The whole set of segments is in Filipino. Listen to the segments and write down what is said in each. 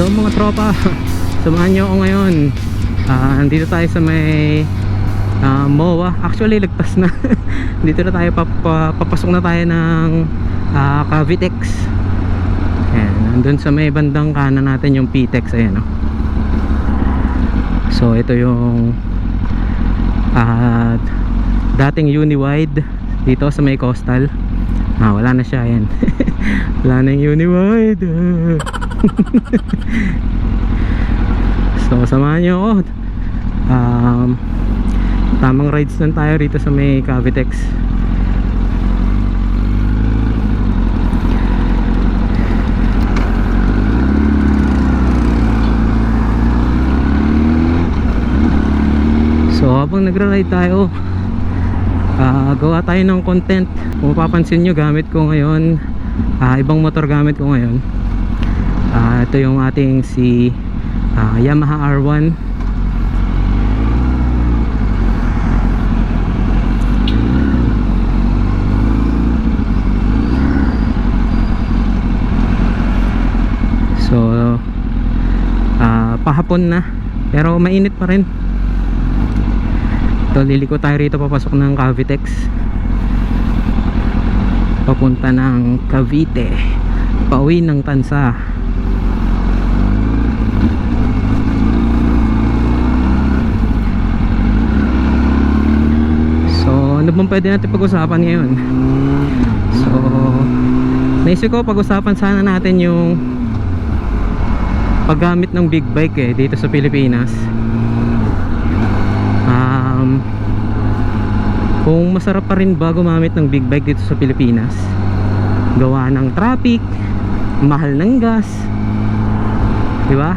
So mga tropa, samahan nyo ako ngayon. Nandito tayo sa may MOA. Actually lagpas na. Dito na tayo papasok na tayo ng Cavitex. Ayan, nandun sa may bandang kanan natin yung PTEX. Ayan, oh. So ito yung dating Uniwide dito sa may coastal. Wala na siya. Ayan. Wala na yung Uniwide. So samahan nyo ako. Tamang rides lang tayo rito sa may Cavitex. So habang nagra-ride tayo, gawa tayo ng content. Kung mapapansin nyo, gamit ko ngayon ibang motor gamit ko ngayon. Ito yung ating si Yamaha R1. So pahapon na pero mainit pa rin. So liliko tayo rito, papasok ng Cavitex papunta ng Cavite, pauwi ng Tansa. So ano bang pwede natin pag-usapan ngayon? So naisip ko pag-usapan sana natin yung paggamit ng big bike dito sa Pilipinas. Kung masarap pa rin ba gumamit ng big bike dito sa Pilipinas, gawa ng traffic, mahal ng gas, di ba?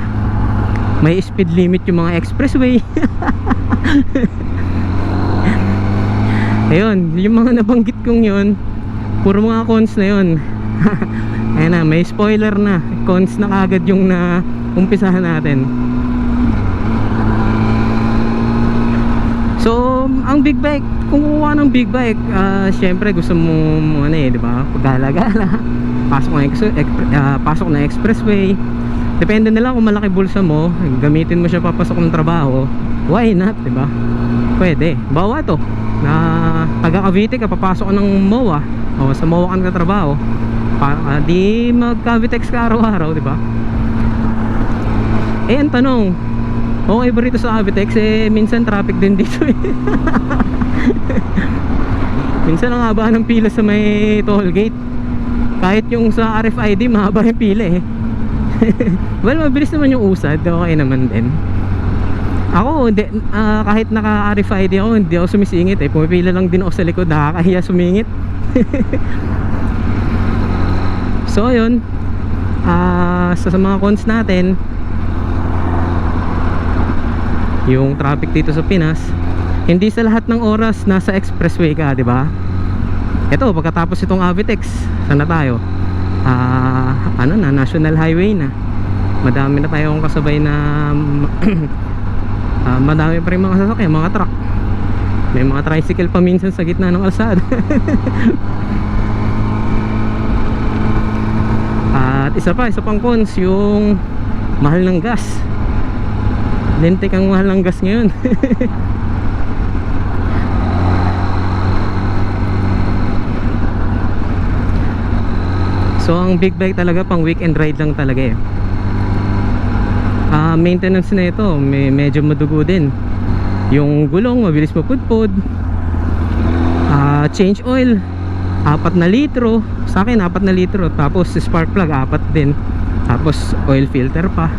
May speed limit yung mga expressway. Ayun, yung mga nabanggit kong yun, puro mga cons na yun. Ayan na, may spoiler na. Cons na kagad yung na umpisahan natin. So, ang big bike, kung kukuha ng big bike, syempre gusto mo di ba? Paggala-gala, pasok na expressway. Depende na lang kung malaki bulsa mo, gamitin mo siya papasok ng trabaho. Why not, di ba? Pwede. Bawa to, na taga Cavite ka, papasok ng MOA, o sa MOA ka na trabaho, di mag-Cavitex ka araw-araw, di ba? Ang tanong, okay ba rito sa Cavitex? Minsan traffic din dito minsan ang haba ng pila sa may toll gate. Kahit yung sa RFID mahaba yung pila Well, mabilis naman yung usad, okay naman din. Ako, kahit naka RFID ako, hindi ako sumisingit pumipila lang din ako sa likod, nakakahiya sumingit. So yun, sa mga cons natin, yung traffic dito sa Pinas, hindi sa lahat ng oras nasa expressway ka, di ba? Ito, pagkatapos itong Cavitex, sana tayo? National highway na. Madami na tayong kasabay na madami pa rin mga sasakyan, mga truck. May mga tricycle pa minsan sa gitna ng kalsada. At isa pang cons, yung mahal ng gas. Lintik ang mahal ng gas ngayon. So ang big bike talaga pang weekend ride lang talaga maintenance na ito, medyo madugo din. Yung gulong mabilis mapudpud. Change oil 4 na litro. Sa akin 4 na litro. Tapos spark plug 4 din. Tapos oil filter pa.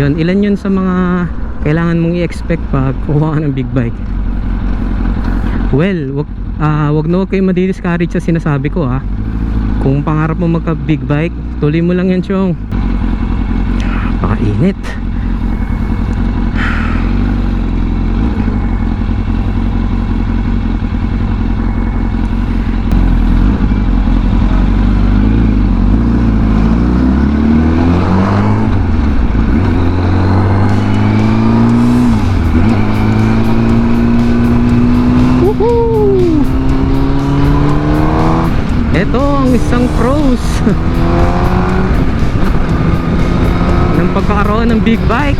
Yun, ilan yun sa mga kailangan mong i-expect pag kuha ng big bike. Well, wag na kayo madi-discourage sa sinasabi ko Kung pangarap mo magka big bike, tuloy mo lang yan, chong. Pakainit. Ito ang isang pros. magkakaroon ng big bike.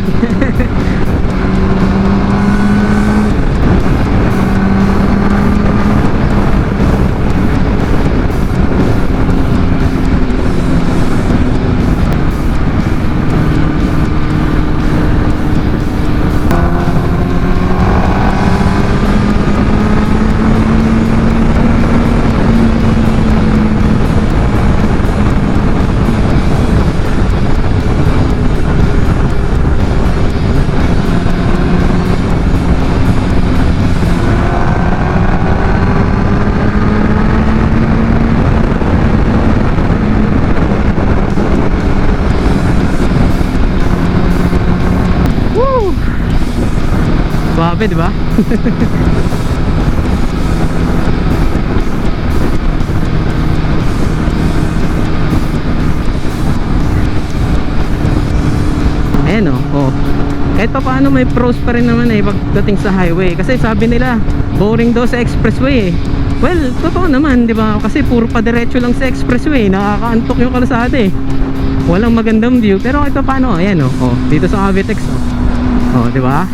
Grabe, di ba? Ayan oh. Kahit pa paano may pros pa rin naman pagdating sa highway. Kasi sabi nila, boring daw sa expressway Well, totoo naman, di ba? Kasi puro pa diretso lang sa expressway, nakakaantok yung kalsada walang magandang view. Pero kahit pa paano, ayan oh, dito sa Avitex oh, di ba?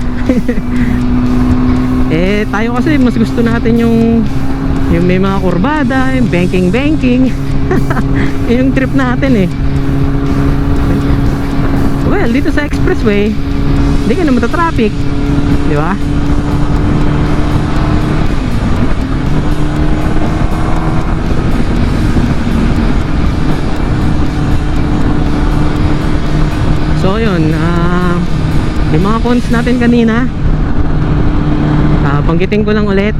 Tayo kasi mas gusto natin yung may mga kurbada, yung banking yung trip natin well, dito sa expressway hindi ka na matatraffic, di ba? So yun, yung mga cons natin kanina, banggitin ko lang ulit.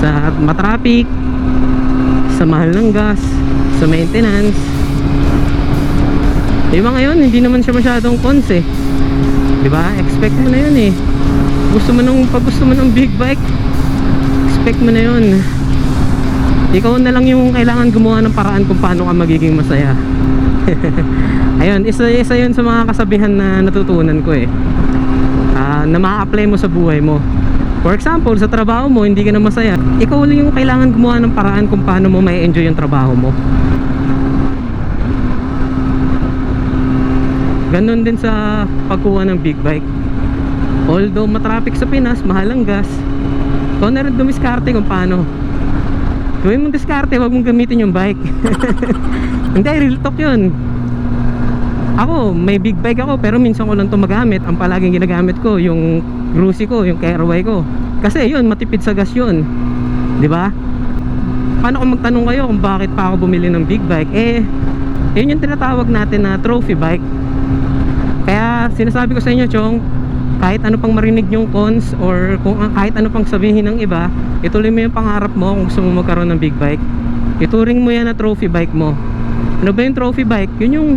Sa matraffic, sa mahal ng gas, sa maintenance, yung mga yun hindi naman siya masyadong cons diba? Expect mo na yun pag gusto mo ng big bike, expect mo na yun. Ikaw na lang yung kailangan gumawa ng paraan kung paano ka magiging masaya. Ayun, isa yun sa mga kasabihan na natutunan ko na ma-apply mo sa buhay mo. For example, sa trabaho mo, hindi ka na masaya, ikaw lang yung kailangan gumawa ng paraan kung paano mo may enjoy yung trabaho mo. Ganon din sa pagkuha ng big bike. Although matraffic sa Pinas, mahal ang gas, ikaw na rin dumiskarte kung paano. Gawin mong diskarte, huwag mong gamitin yung bike. Hindi, real talk yun. Ako, may big bike ako, pero minsan ko lang ito magamit. Ang palaging ginagamit ko, yung Cruzy ko, yung Caraway ko. Kasi yun, matipid sa gas yun, di ba? Paano kung magtanong kayo kung bakit pa ako bumili ng big bike? Yun yung tinatawag natin na trophy bike. Kaya sinasabi ko sa inyo, Chong, kahit ano pang marinig yung cons or kung kahit ano pang sabihin ng iba, ituloy mo yung pangarap mo kung gusto mo magkaroon ng big bike. Ituring mo yan na trophy bike mo. Ano ba yung trophy bike? Yun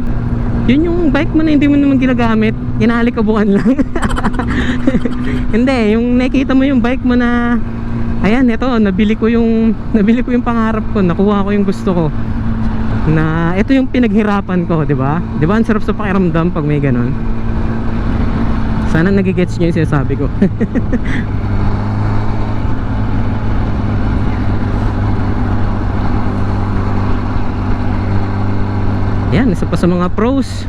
yung bike mo na hindi mo naman ginagamit, inaalikabukan lang. Hindi, yung nakita mo yung bike mo na ayan, ito, nabili ko yung pangarap ko, nakuha ko yung gusto ko. Na ito yung pinaghirapan ko, di ba? Di ba ang sarap sa pakiramdam pag may ganon? Sana nagigets nyo yung sinasabi ko. Yan, isa pa sa mga pros.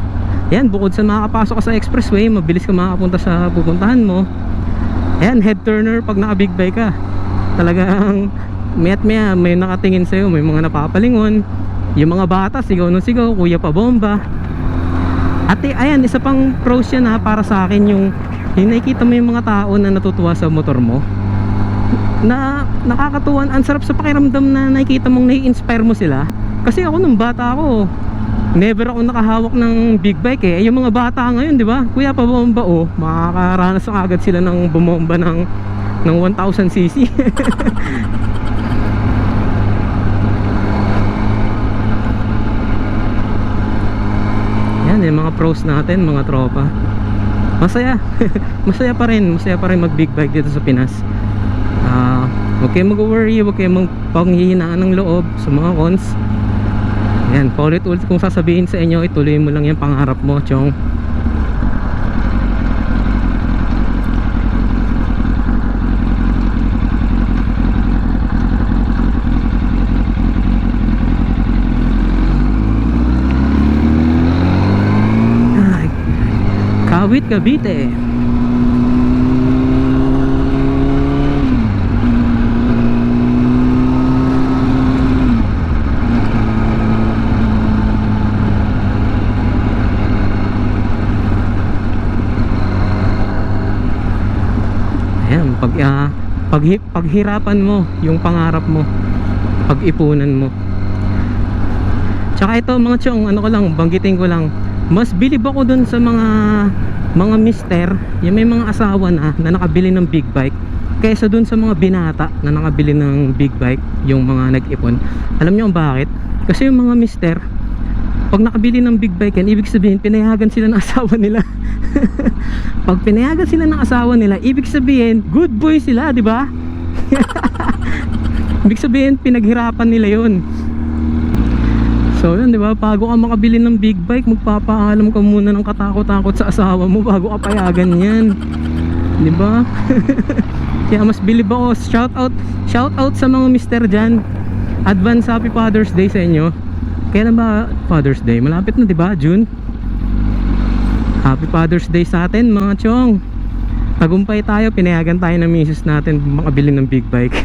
Yan, bukod sa makakapasok ka sa expressway, mabilis ka makakapunta sa pupuntahan mo. Ayan, head turner pag naka big bike ka. Talagang maya't maya may nakatingin sa'yo, may mga napapalingon. Yung mga bata, sigaw ng sigaw, kuya pa bomba. At ayan, isa pang pros yan para sa akin, yung nakikita mo yung mga tao na natutuwa sa motor mo, na nakakatuwa, ang sarap sa pakiramdam na nakikita mong nai-inspire mo sila. Kasi ako nung bata ako, never ako nakahawak ng big bike yung mga bata ngayon, di ba? Kuya pa bomba makakaranas agad sila ng bumomba ng 1000cc. Yan yung mga pros natin, mga tropa. Masaya. Masaya pa rin mag big bike dito sa Pinas. Huwag kayong mag-worry, huwag kayong magpanghihinaan ng loob sa mga cons. Yan, paulit-ulit kung sasabihin sa inyo, ituloy mo lang yung pangarap mo, Chong. Kawit, Cavite. Ayan, paghirapan mo yung pangarap mo, pag-ipunan mo. Tsaka ito mga chong, ano ko lang, banggitin ko lang, mas bilib ako dun sa mga mister, yung may mga asawa na nakabili ng big bike, kaysa dun sa mga binata na nakabili ng big bike, yung mga nag-ipon. Alam nyo kung bakit? Kasi yung mga mister, pag nakabili ng big bike yan, ibig sabihin pinayagan sila ng asawa nila. Pag pinayagan sila ng asawa nila, ibig sabihin good boy sila, di ba? Ibig sabihin pinaghirapan nila yun. So yun, di ba? Bago ka makabili ng big bike, magpapaalam ka muna ng katakot-takot sa asawa mo bago ka payagan yan, di ba? Kaya mas bilib ako. Shout out sa mga mister dyan. Advance Happy Father's Day sa inyo. Kailan ba Father's Day? Malapit na, di ba? June. Happy Father's Day sa atin mga chong. Tagumpay tayo, pinayagan tayo ng misis natin makabili ng big bike.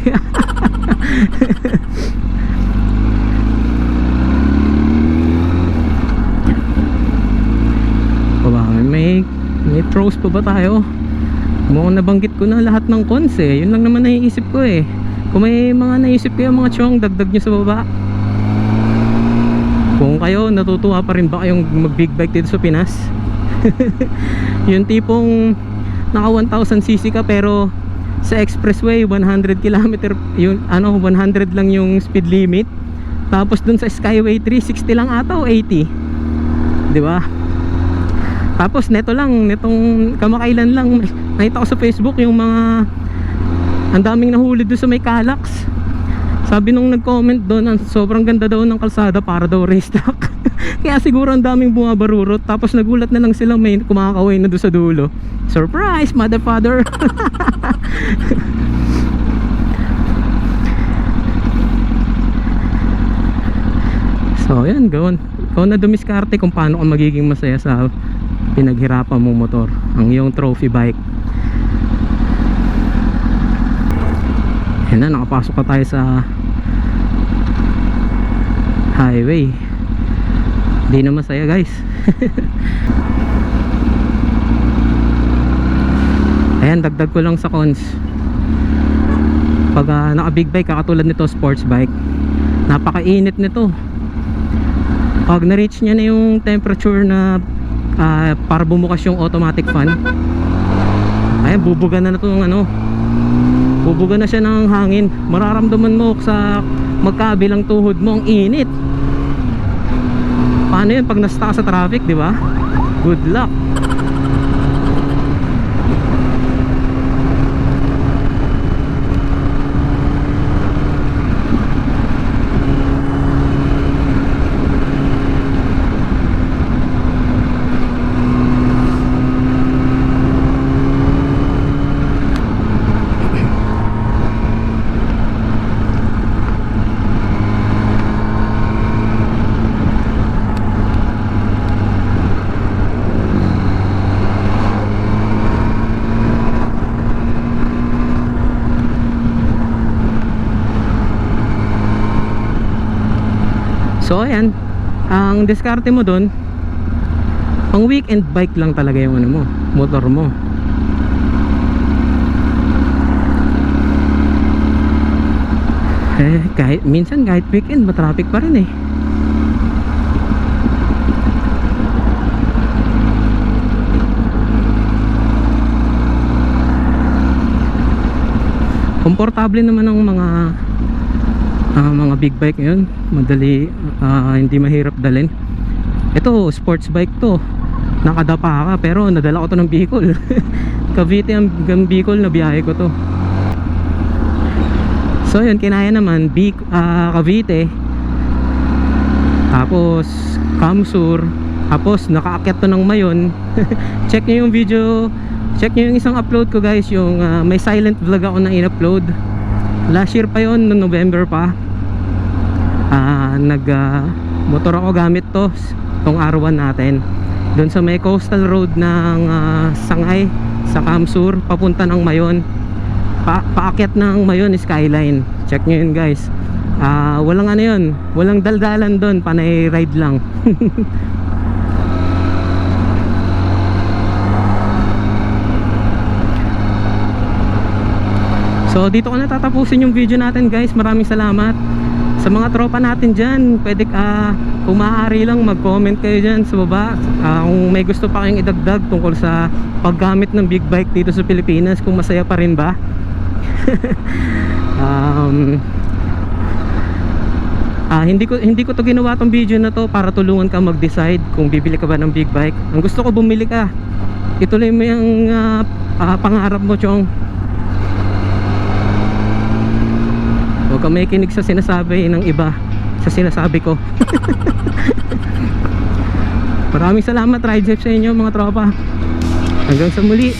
may pros pa ba tayo? Mukhang nabanggit ko na lahat ng cons eh. Yun lang naman naiisip ko eh. Kung may mga naisip kayo mga chong, dagdag nyo sa baba. Kung kayo, natutuwa pa rin ba kayong mag big bike dito sa Pinas? Yung tipong naka 1000cc ka pero sa expressway 100 km yung 100 lang yung speed limit, tapos dun sa Skyway 360 lang ata o 80, di ba? Tapos netong kamakailan lang nakita ko sa Facebook yung mga ang daming nahuli doon sa may Calax. Sabi nung nag-comment doon, sobrang ganda daw ng kalsada para daw racetrack. Kaya siguro ang daming bumabarurot. Tapos nagulat na lang sila may kumakaway na doon sa dulo. Surprise, motherfather. So yan, ikaw na dumiskarte kung paano ka magiging masaya sa pinaghirapan mong motor, ang iyong trophy bike. Yan na, nakapasok ka tayo sa highway. Di na masaya guys. Ayan, dagdag ko lang sa cons. Pag naka big bike, katulad nito sports bike, napakainit nito. Pag na-reach niya na yung temperature na para bumukas yung automatic fan, ayan, bubuga na itong bubuga na siya ng hangin. Mararamdaman mo sa magkabilang tuhod mo ang init. Paano yun pag nasta sa traffic, di ba? Good luck. So ayan, ang diskarte mo doon, pang weekend bike lang talaga yung motor mo. Kahit weekend matraffic pa rin eh. Komportable naman ang mga big bike ngayon, madali, hindi mahirap dalhin. Ito sports bike to, nakadapa ka, pero nadala ko to ng Bicol. Cavite hanggang Bicol na biyahe ko to. So yun, kinaya naman Cavite, tapos Kamsur, tapos nakaakyat to ng Mayon. Check nyo yung video, check nyo yung isang upload ko guys, yung may silent vlog ako na in-upload last year pa yon, no November pa. Nag motor ako gamit tong R1 natin. doon sa may coastal road ng Sangay sa Kamsur papunta ng Mayon. Paakyat ng Mayon Skyline. Check nyo yun guys. Walang ano yun, walang daldalan doon, panay ride lang. So dito ko na tatapusin yung video natin guys. Maraming salamat sa mga tropa natin dyan. Pwede kung maaari lang mag-comment kayo dyan sa baba, kung may gusto pa kayong idagdag tungkol sa paggamit ng big bike dito sa Pilipinas, kung masaya pa rin ba. Hindi ko to ginawa tong video na to para tulungan ka mag-decide kung bibili ka ba ng big bike. Ang gusto ko, bumili ka, ituloy mo yung pangarap mo, chong. Huwag ka may kinig sa sinasabi ng iba sa sinasabi ko. Maraming salamat, ride safe sa inyo mga tropa. Hanggang sa muli.